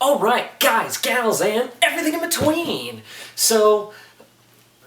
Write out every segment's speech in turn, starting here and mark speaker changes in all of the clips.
Speaker 1: Alright, guys, gals, and everything in between! So,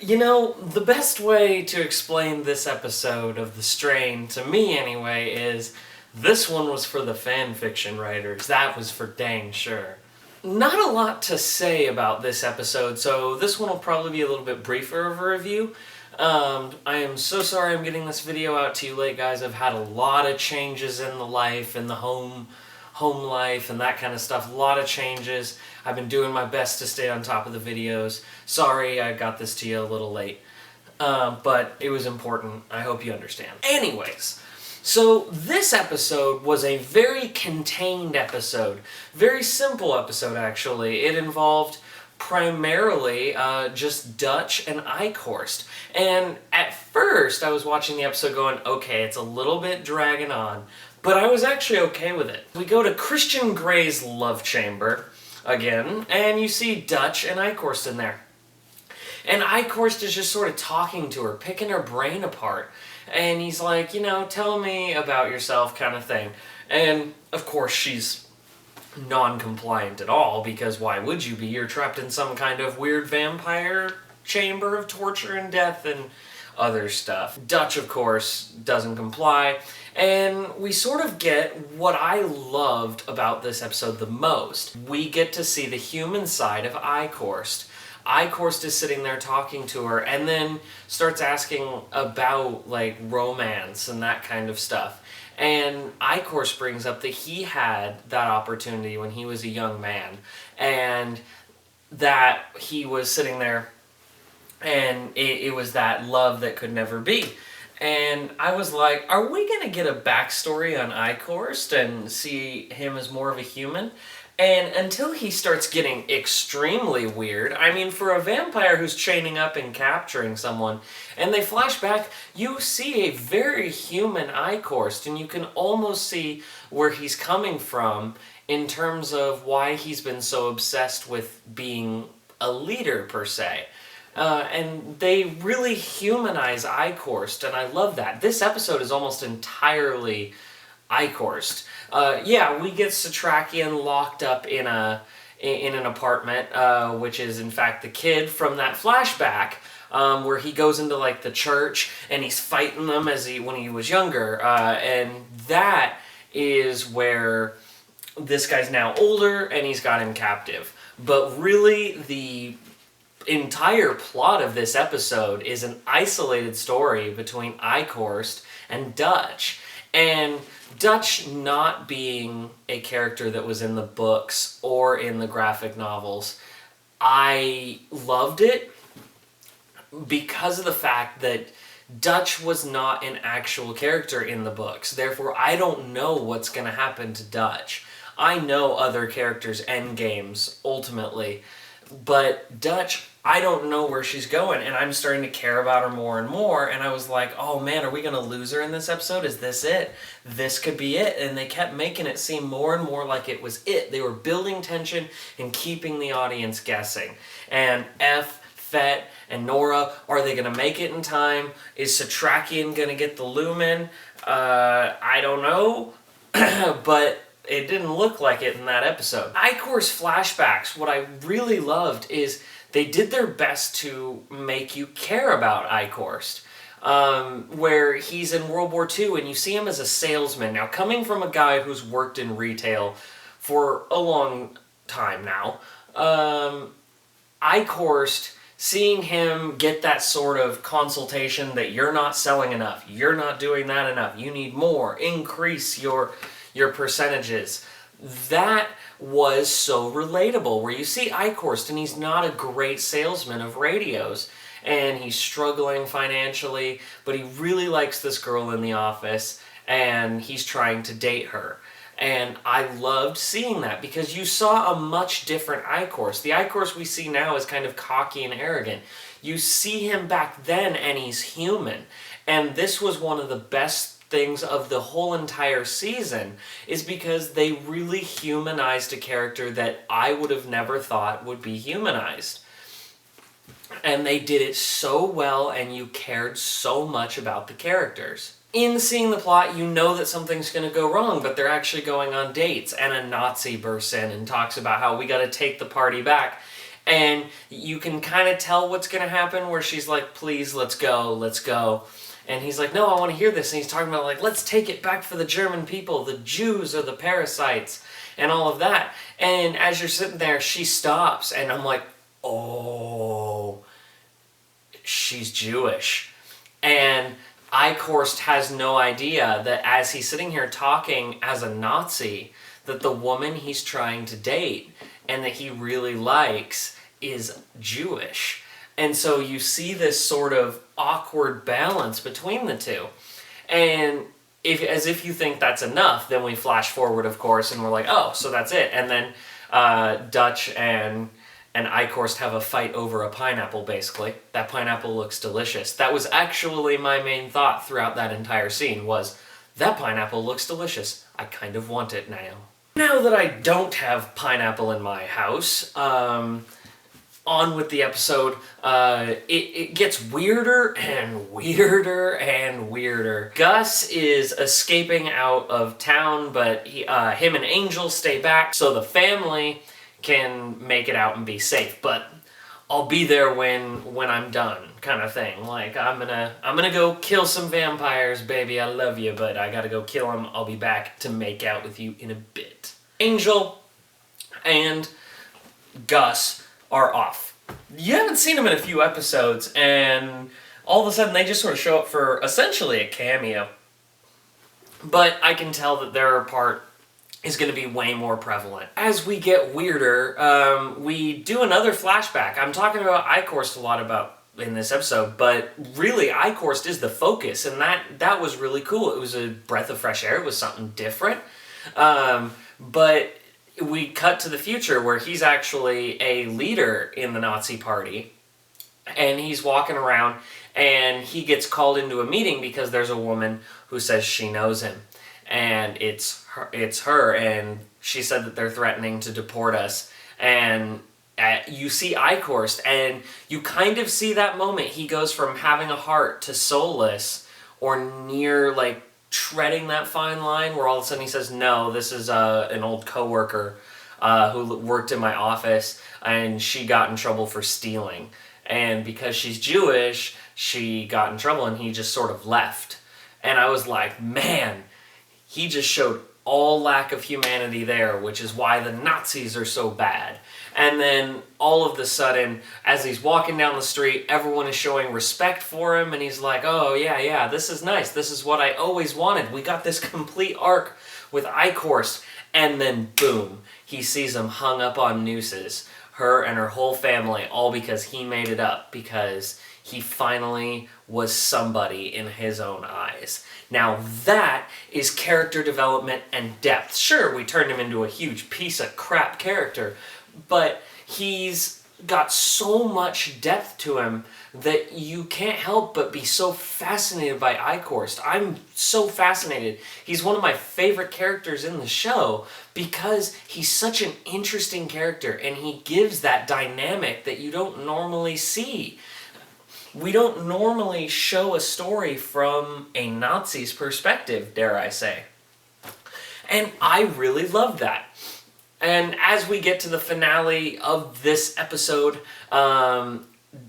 Speaker 1: the best way to explain this episode of The Strain, to me anyway, is this one was for the fanfiction writers. That was for dang sure. Not a lot to say about this episode, so this one will probably be a little bit briefer of a review. I am so sorry I'm getting this video out to you late, guys. I've had a lot of changes in the life, in the home life, and that kind of stuff. A lot of changes. I've been doing my best to stay on top of the videos. Sorry I got this to you a little late, but it was important. I hope you understand. Anyways, so this episode was a very contained episode. Very simple episode, actually. It involved primarily just Dutch and Eichhorst. And at first, I was watching the episode going, okay, it's a little bit dragging on, but I was actually okay with it. We go to Christian Grey's love chamber again, and you see Dutch and Eichhorst in there. And Eichhorst is just sort of talking to her, picking her brain apart. And he's like, tell me about yourself kind of thing. And, of course, she's non-compliant at all, because why would you be? You're trapped in some kind of weird vampire chamber of torture and death and other stuff. Dutch, of course, doesn't comply. And we sort of get what I loved about this episode the most. We get to see the human side of Eichhorst. Eichhorst is sitting there talking to her and then starts asking about, romance and that kind of stuff. And Eichhorst brings up that he had that opportunity when he was a young man, and that he was sitting there and it was that love that could never be. And I was like, are we going to get a backstory on Eichhorst and see him as more of a human? And until he starts getting extremely weird, I mean, for a vampire who's chaining up and capturing someone, and they flash back, you see a very human Eichhorst, and you can almost see where he's coming from in terms of why he's been so obsessed with being a leader, per se. And they really humanize Eichhorst, and I love that. This episode is almost entirely Eichhorst. We get Satrakian locked up in an apartment, which is in fact the kid from that flashback, where he goes into the church and he's fighting them when he was younger, and that is where this guy's now older and he's got him captive. But really, the entire plot of this episode is an isolated story between Eichhorst and Dutch. And Dutch not being a character that was in the books or in the graphic novels, I loved it because of the fact that Dutch was not an actual character in the books. Therefore, I don't know what's going to happen to Dutch. I know other characters' endgames, ultimately, but Dutch, I don't know where she's going, and I'm starting to care about her more and more, and I was like, oh man, are we going to lose her in this episode? Is this it? This could be it. And they kept making it seem more and more like it was it. They were building tension and keeping the audience guessing. And Fett, and Nora, are they going to make it in time? Is Satrakian going to get the lumen? I don't know, but it didn't look like it in that episode. Eichhorst flashbacks, what I really loved is they did their best to make you care about Eichhorst, where he's in World War II and you see him as a salesman. Now, coming from a guy who's worked in retail for a long time now, Eichhorst, seeing him get that sort of consultation that you're not selling enough, you're not doing that enough, you need more, increase your percentages. That was so relatable, where you see Eichhorst and he's not a great salesman of radios and he's struggling financially, but he really likes this girl in the office and he's trying to date her. And I loved seeing that because you saw a much different Eichhorst. The Eichhorst we see now is kind of cocky and arrogant. You see him back then and he's human. And this was one of the best things of the whole entire season, is because they really humanized a character that I would have never thought would be humanized. And they did it so well, and you cared so much about the characters. in seeing the plot, you know that something's going to go wrong, but they're actually going on dates, and a Nazi bursts in and talks about how we got to take the party back. And you can kind of tell what's going to happen, where she's like, please, let's go, let's go. And he's like, no, I want to hear this. And he's talking about, like, let's take it back for the German people. The Jews are the parasites and all of that. And as you're sitting there, she stops. And I'm like, oh, she's Jewish. And Eichhorst has no idea that as he's sitting here talking as a Nazi, that the woman he's trying to date and that he really likes is Jewish. And so you see this sort of awkward balance between the two. And as if you think that's enough, then we flash forward, of course, and we're like, oh, so that's it. And then Dutch and Eichhorst have a fight over a pineapple, basically. That pineapple looks delicious. That was actually my main thought throughout that entire scene was, that pineapple looks delicious. I kind of want it now. Now that I don't have pineapple in my house, on with the episode. It gets weirder and weirder and weirder. Gus is escaping out of town, but him and Angel stay back so the family can make it out and be safe. But I'll be there when I'm done, kind of thing. Like, I'm gonna go kill some vampires, baby. I love you, but I gotta go kill them. I'll be back to make out with you in a bit. Angel and Gus are off. You haven't seen them in a few episodes, and all of a sudden they just sort of show up for essentially a cameo. But I can tell that their part is going to be way more prevalent. As we get weirder, we do another flashback. I'm talking about Eichhorst a lot in this episode, but really Eichhorst is the focus, and that was really cool. It was a breath of fresh air. It was something different. But we cut to the future where he's actually a leader in the Nazi party, and he's walking around, and he gets called into a meeting because there's a woman who says she knows him, and it's her, and she said that they're threatening to deport us, and you see Eichhorst, and you kind of see that moment. He goes from having a heart to soulless, or near, like, treading that fine line where all of a sudden he says, no, this is an old coworker who worked in my office, and she got in trouble for stealing. And because she's Jewish, she got in trouble, and he just sort of left. And I was like, man, he just showed all lack of humanity there, which is why the Nazis are so bad. And then all of a sudden, as he's walking down the street, everyone is showing respect for him, and he's like, oh, yeah, this is nice. This is what I always wanted. We got this complete arc with Eichhorst. And then, boom, he sees him hung up on nooses, her and her whole family, all because he made it up, because he finally was somebody in his own eyes. Now that is character development and depth. Sure, we turned him into a huge piece of crap character, but he's got so much depth to him that you can't help but be so fascinated by Eichhorst. I'm so fascinated. He's one of my favorite characters in the show because he's such an interesting character, and he gives that dynamic that you don't normally see. We don't normally show a story from a Nazi's perspective, dare I say. And I really love that. And as we get to the finale of this episode,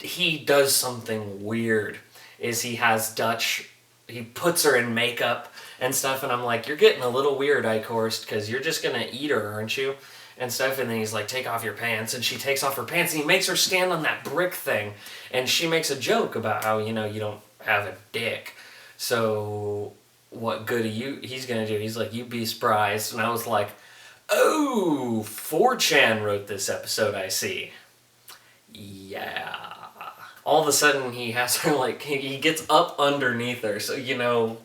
Speaker 1: he does something weird. He has Dutch, he puts her in makeup and stuff, and I'm like, you're getting a little weird, Eichhorst, because you're just going to eat her, aren't you? And stuff, and then he's like, take off your pants, and she takes off her pants, and he makes her stand on that brick thing, and she makes a joke about how, you don't have a dick, so what good are you, he's gonna do? He's like, you'd be surprised. And I was like, oh, 4chan wrote this episode, I see. Yeah. All of a sudden, he has her, like, he gets up underneath her, so,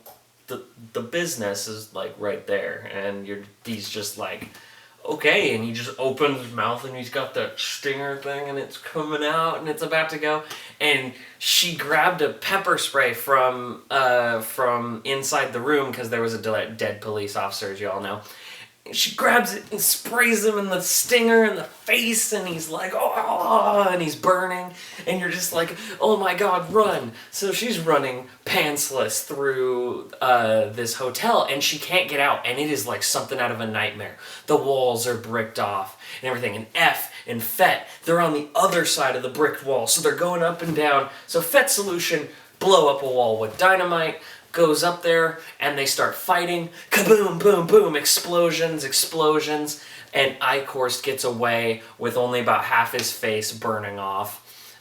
Speaker 1: the business is, like, right there, and he's just like, okay, and he just opens his mouth, and he's got that stinger thing, and it's coming out, and it's about to go, and she grabbed a pepper spray from inside the room, because there was a dead police officer, as you all know, she grabs it and sprays him in the stinger in the face, and he's like, oh, and he's burning, and you're just like, oh my god, run. So she's running pantsless through this hotel, and she can't get out, and it is like something out of a nightmare. The walls are bricked off and everything, and F and Fett, they're on the other side of the bricked wall, so they're going up and down. So Fett's solution, blow up a wall with dynamite, goes up there, and they start fighting. Kaboom, boom, boom, explosions, and Icorst gets away with only about half his face burning off.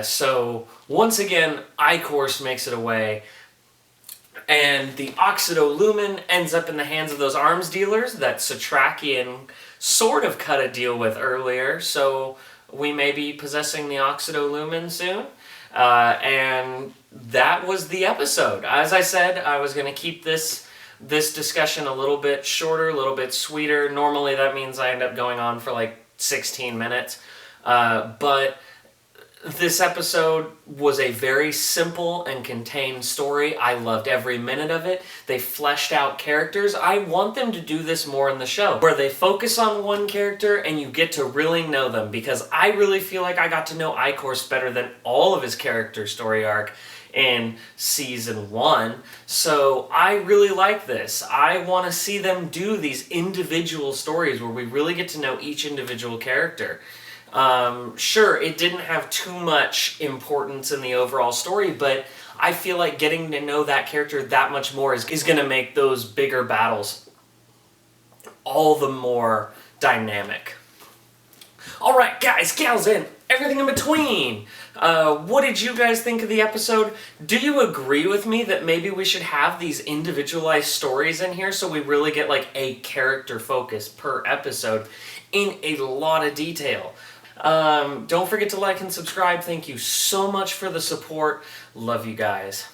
Speaker 1: So, once again, Icorst makes it away, and the Oxidolumen ends up in the hands of those arms dealers that Satrakian sort of cut a deal with earlier, so we may be possessing the Oxidolumen soon. And that was the episode. As I said, I was going to keep this discussion a little bit shorter, a little bit sweeter. Normally that means I end up going on for like 16 minutes. But this episode was a very simple and contained story. I loved every minute of it. They fleshed out characters. I want them to do this more in the show, where they focus on one character and you get to really know them, because I really feel like I got to know Icorst better than all of his character story arc in Season 1. So I really like this. I want to see them do these individual stories where we really get to know each individual character. Sure, it didn't have too much importance in the overall story, but I feel like getting to know that character that much more is going to make those bigger battles all the more dynamic. Alright, guys, gals, and everything in between. What did you guys think of the episode? Do you agree with me that maybe we should have these individualized stories in here so we really get like a character focus per episode in a lot of detail? Don't forget to like and subscribe. Thank you so much for the support. Love you guys.